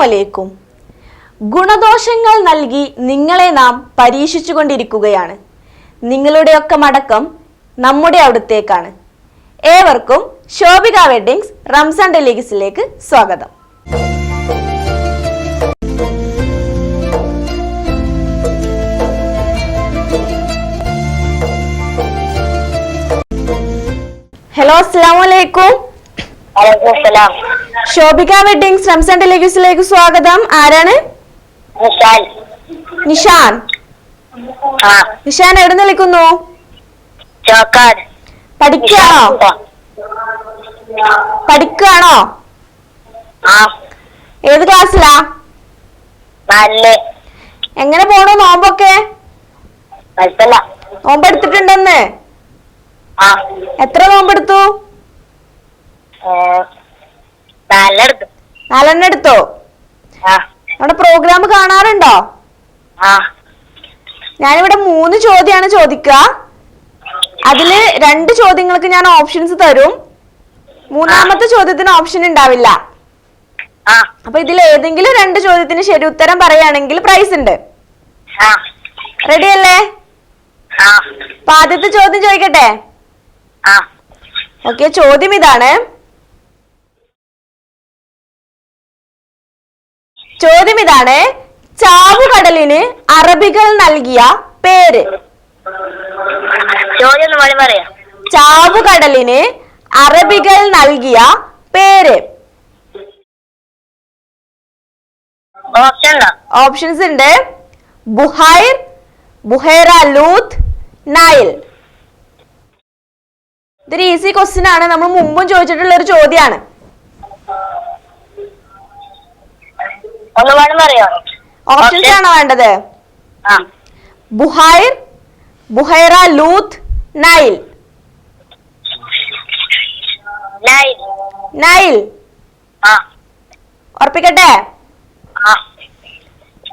അലൈക്കും. ഗുണദോഷങ്ങൾ നൽകി നിങ്ങളെ നാം പരീക്ഷിച്ചുകൊണ്ടിരിക്കുകയാണ്. നിങ്ങളുടെയൊക്കെ മടക്കം നമ്മുടെ അവിടത്തേക്കാണ്. ഏവർക്കും ശോഭിക വെഡിങ്സ് റംസാൻ ഡെലിഗസിലേക്ക് സ്വാഗതം. ഹലോ, അസ്സലാമു അലൈക്കും. ശോഭിക വെഡിങ്സ് റംസാൻ ഡെലിഗസിലേക്ക് സ്വാഗതം. ആരാണ്? നിഷാൻ. നിഷാൻ എവിടെ നിന്ന് വിളിക്കുന്നു? പഠിക്കുകയാണോ? ഏത് ക്ലാസ്സിലാ? എങ്ങനെ പോണു നോമ്പൊക്കെ? നോമ്പെടുത്തിട്ടുണ്ടെന്ന്? എത്ര നോമ്പെടുത്തു? 4 എടുത്തോ? നമ്മുടെ പ്രോഗ്രാം കാണാറുണ്ടോ? ഞാനിവിടെ 3 ചോദ്യമാണ് ചോദിക്കുക. അതില് 2 ചോദ്യങ്ങൾക്ക് ഞാൻ ഓപ്ഷൻസ് തരും. 3-ാമത്തെ ചോദ്യത്തിന് ഓപ്ഷൻ ഉണ്ടാവില്ല. അപ്പൊ ഇതിൽ ഏതെങ്കിലും 2 ചോദ്യത്തിന് ശരി ഉത്തരം പറയുകയാണെങ്കിൽ പ്രൈസ് ഉണ്ട്. റെഡി അല്ലേ? അപ്പൊ ആദ്യത്തെ ചോദ്യം ചോദിക്കട്ടെ? ഓക്കെ, ചോദ്യം ഇതാണ്. ചാവുകടലിന് അറബികൾ നൽകിയ പേര്. ചാവുകടലിന് അറബികൾ നൽകിയ പേര്. ഓപ്ഷൻസ് ഉണ്ട്. ബുഹൈർ, ബുഹൈറ, ലൂത്ത്, നൈൽ. ഇതൊരു ഈസി ക്വസ്റ്റ്യൻ ആണ്. നമ്മൾ മുമ്പും ചോദിച്ചിട്ടുള്ള ഒരു ചോദ്യമാണ്. ഓപ്ഷൻസ് ആണോ വേണ്ടത്? ബുഹൈർ, ബുഹൈറ, ലൂത്ത്, നൈൽ. നൈൽ ഉറപ്പിക്കട്ടെ?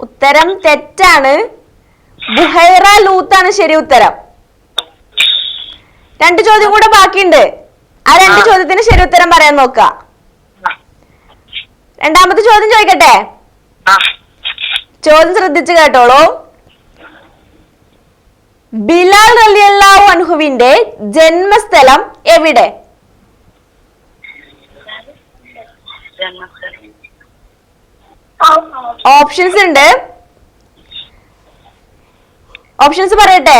ഉത്തരം തെറ്റാണ്. ബുഹൈറ ലൂത്ത് ആണ് ശരി ഉത്തരം. 2 ചോദ്യം കൂടെ ബാക്കിയുണ്ട്. ആ 2 ചോദ്യത്തിന് ശരി ഉത്തരം പറയാൻ നോക്ക. 2-ാമത്തെ ചോദ്യം ചോദിക്കട്ടെ? ചോദ്യം ശ്രദ്ധിച്ചു കേട്ടോളൂ. ബിലാൽ റളിയല്ലാഹു അൻഹുവിന്റെ ജന്മസ്ഥലം എവിടെ? ഓപ്ഷൻസ് ഉണ്ട്. ഓപ്ഷൻസ് പറയട്ടെ?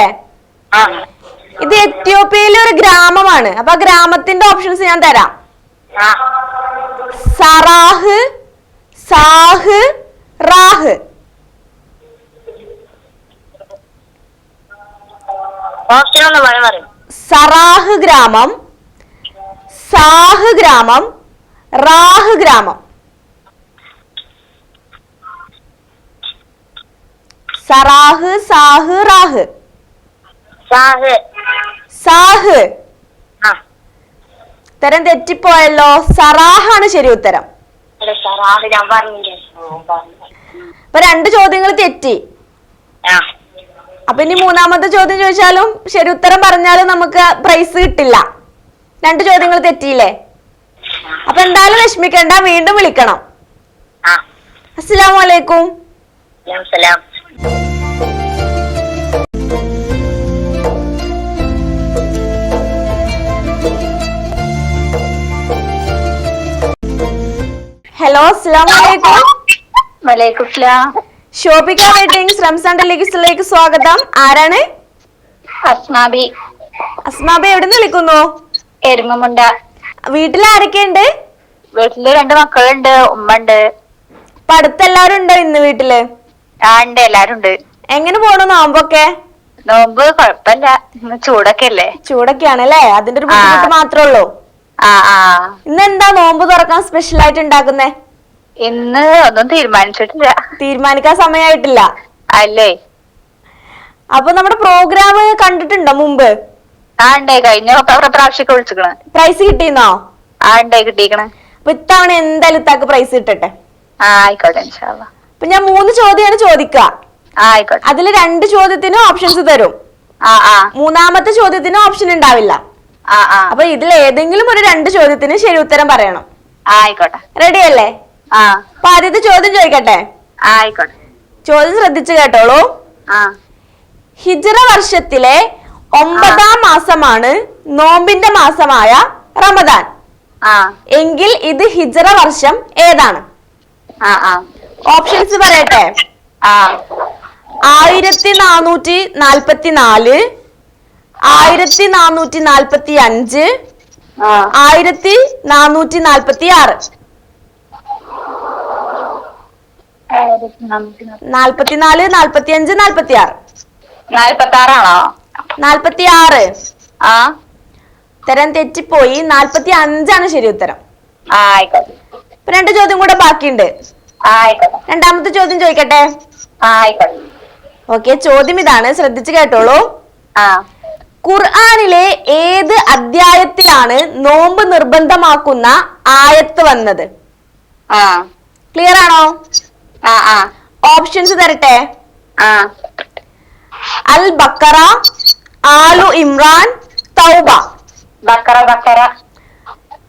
ഇത് എത്യോപ്യയിലെ ഒരു ഗ്രാമമാണ്. അപ്പൊ ഗ്രാമത്തിന്റെ ഓപ്ഷൻസ് ഞാൻ തരാം. സറാഹ്, സാഹ്, റാഹ്. സറാഹ് ഗ്രാമം, സാഹ് ഗ്രാമം, റാഹ് ഗ്രാമം. സറാഹ്, സാഹ്, റാഹ്. സാഹ്. ഉത്തരം തെറ്റിപ്പോയല്ലോ. സറാഹാണ് ശരി ഉത്തരം. അപ്പൊ 2 ചോദ്യങ്ങൾ തെറ്റി. അപ്പൊ ഇനി 3-ാമത്തെ ചോദ്യം ചോദിച്ചാലും ശരി ഉത്തരം പറഞ്ഞാലും നമുക്ക് പ്രൈസ് കിട്ടില്ല. 2 ചോദ്യങ്ങൾ തെറ്റിയില്ലേ? അപ്പൊ എന്തായാലും വിഷമിക്കണ്ട, വീണ്ടും വിളിക്കണം. അസ്സലാമു അലൈക്കും. ഹലോ, അസ്സലാമു അലൈക്കും. വലൈക്കും സലാം. ശോഭിക വെഡിങ്സ് റംസാൻ ഡെലിഗസിലേക്ക് സ്വാഗതം. ആരാണ്? അസ്മാബി. അസ്മാബി എവിടെ നിന്ന് വിളിക്കുന്നു? എരുമമുണ്ട. വീട്ടിൽ ആരൊക്കെയുണ്ട്? വീട്ടില് 2 മക്കളുണ്ട്, ഉമ്മ ഉണ്ട്. അപ്പൊ അടുത്തെല്ലാരും ഉണ്ടോ ഇന്ന് വീട്ടില്? ഉണ്ട്, എല്ലാരും ഉണ്ട്. എങ്ങനെ പോണു നോമ്പൊക്കെ? നോമ്പ് കൊഴപ്പല്ല, ചൂടൊക്കെ അല്ലേ. ചൂടൊക്കെയാണല്ലേ, അതിന്റെ ഒരു ബുദ്ധിമുട്ട് മാത്രമേ ഉള്ളൂ. ഇന്ന് എന്താ നോമ്പ് തുറക്കാൻ സ്പെഷ്യൽ ആയിട്ട് ഉണ്ടാക്കുന്നേ? ഇന്ന് ഒന്നും തീരുമാനിച്ചിട്ടില്ല. തീരുമാനിക്കാൻ സമയമായിട്ടില്ല അല്ലേ? അപ്പൊ നമ്മുടെ പ്രോഗ്രാം കണ്ടിട്ടുണ്ടോ മുമ്പ്? ഉണ്ടേ, കഴിഞ്ഞ പ്രാവശ്യമൊക്കെ വിളിച്ചിക്കണ്. പ്രൈസ് കിട്ടിയെന്നോ? ഉണ്ടേ, കിട്ടിക്കണ്. അപ്പൊ ഇത്തവണ എന്തായാലും ഇത്താക്ക് പ്രൈസ് കിട്ടട്ടെ. ആയിക്കോട്ടെ, ഇൻഷാ അല്ലാഹ്. അപ്പൊ ഞാൻ 3 ചോദ്യമാണ് ചോദിക്കുക. ആയിക്കോട്ടെ. അതിൽ 2 ചോദ്യത്തിന് ഓപ്ഷൻസ് തരും. 3-ാമത്തെ ചോദ്യത്തിന് ഓപ്ഷൻ ഉണ്ടാവില്ല. അപ്പൊ ഇതിൽ ഏതെങ്കിലും ഒരു 2 ചോദ്യത്തിന് ശരി ഉത്തരം പറയണം. ആയിക്കോട്ടെ. റെഡി അല്ലേ? ആ അപ്പൊ ആദ്യത്തെ ചോദ്യം ചോദിക്കട്ടെ? ആയിക്കോട്ടെ. ചോദ്യം ശ്രദ്ധിച്ചു കേട്ടോളൂ. ആ ഹിജ്റ വർഷത്തിലെ 9-ാം മാസമാണ് നോമ്പിന്റെ മാസമായ റമദാൻ. ആ എങ്കിൽ ഇത് ഹിജ്റ വർഷം ഏതാണ്? ആ ആ ഓപ്ഷൻസ് പറയട്ടെ. ആ 1444, 1445, ആ 1446. 44, 45, 46. 46 46. ആ ഉത്തരം തെറ്റിപ്പോയി. 45 ശരി ഉത്തരം. ആയിക്കോട്ടെ. ഇപ്പൊ 2 ചോദ്യം കൂടെ ബാക്കിയുണ്ട്. ആയിക്കോട്ടെ. രണ്ടാമത്തെ ചോദ്യം ചോദിക്കട്ടെ? ആയിക്കോട്ടെ. ഓക്കെ, ചോദ്യം ഇതാണ്, ശ്രദ്ധിച്ചു കേട്ടോളൂ. ആ ഖുർആനിലെ ഏത് അധ്യായത്തിലാണ് നോമ്പ് നിർബന്ധമാക്കുന്ന ആയത്ത് വന്നത്? ആ ക്ലിയർ ആണോ? ആ ആ ഓപ്ഷൻസ് തരട്ടെ. ആ അൽ ബക്കറ, ആലു ഇമ്രാൻ, തൗബ. ബക്കറ ബക്കറ.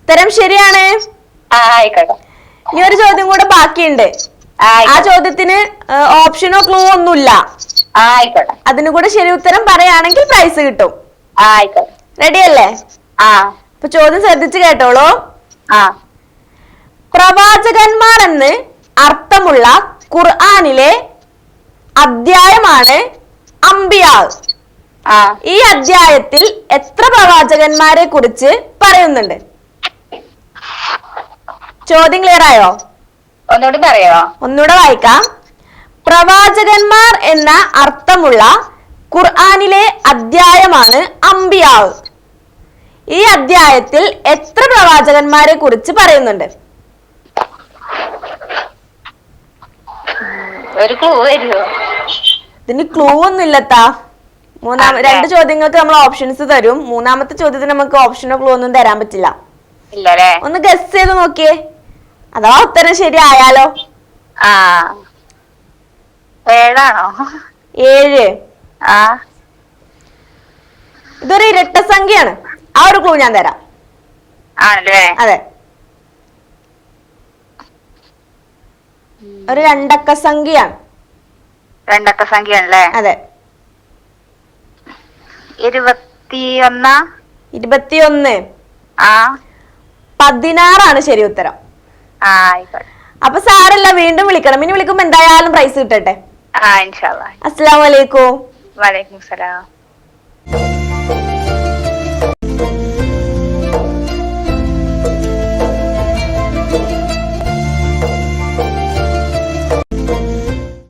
ഉത്തരം ശരിയാണ്. ആയിക്കോട്ടെ. ഇനി ഒരു ചോദ്യം കൂടെ ബാക്കിയുണ്ട്. ആ ചോദ്യത്തിന് ഓപ്ഷനോ ക്ലൂ ഒന്നുമില്ല. ആയിക്കോട്ടെ. അതിനു കൂടെ ശരി ഉത്തരം പറയുകയാണെങ്കിൽ പ്രൈസ് കിട്ടും. ആയിക്കോട്ടെ. റെഡി അല്ലേ? ആ അപ്പൊ ചോദ്യം ശ്രദ്ധിച്ചു കേട്ടോളൂ. ആ പ്രവാചകന്മാർ എന്ന് അർത്ഥമുള്ള ഖുർആനിലെ അധ്യായമാണ് അംബിയാ. ആ ഈ അധ്യായത്തിൽ എത്ര പ്രവാചകന്മാരെ കുറിച്ച് പറയുന്നുണ്ട്? ചോദ്യം ക്ലിയർ ആയോ? ഒന്നുകൂടി പറയോ? ഒന്നുകൂടെ വായിക്കാം. പ്രവാചകന്മാർ എന്ന അർത്ഥമുള്ള ഖുർആനിലെ അധ്യായമാണ് അംബിയാ. ഈ അധ്യായത്തിൽ എത്ര പ്രവാചകന്മാരെ കുറിച്ച് പറയുന്നുണ്ട്? ഒരു ക്ലൂ തരുമോ? ഇതിന് ക്ലൂ ഒന്നും ഇല്ലത്താ. 2 ചോദ്യങ്ങൾക്ക് നമ്മൾ ഓപ്ഷൻസ് തരും. 3-ാമത്തെ ചോദ്യത്തിന് നമുക്ക് ഓപ്ഷനോ ക്ലൂ ഒന്നും തരാൻ പറ്റില്ല. ഇല്ലല്ലേ? ഒന്ന് ഗസ് ചെയ്ത് നോക്കിയേ, അഥവാ ഉത്തരം ശരിയായാലോ. ആ 7 7. ആ ഇതൊരു ഇരട്ട സംഖ്യയാണ്. ആ ഒരു ക്ലൂ ഞാൻ തരാം. ആണല്ലേ? അതെ, ഒരു 2 അക്ക സംഖ്യയാണ്. 2 അക്ക സംഖ്യയാണല്ലേ? അതെ. 21. 21. ആ 16 ശരി ഉത്തരം. ആയിക്കോട്ടെ. അപ്പൊ സാരല്ല, വീണ്ടും വിളിക്കണം. ഇനി വിളിക്കുമ്പോ എന്തായാലും പ്രൈസ് കിട്ടട്ടെ. ആ ഇൻഷാ അല്ലാഹ്. അസ്സലാമു അലൈക്കും. വലൈക്കും സലാം.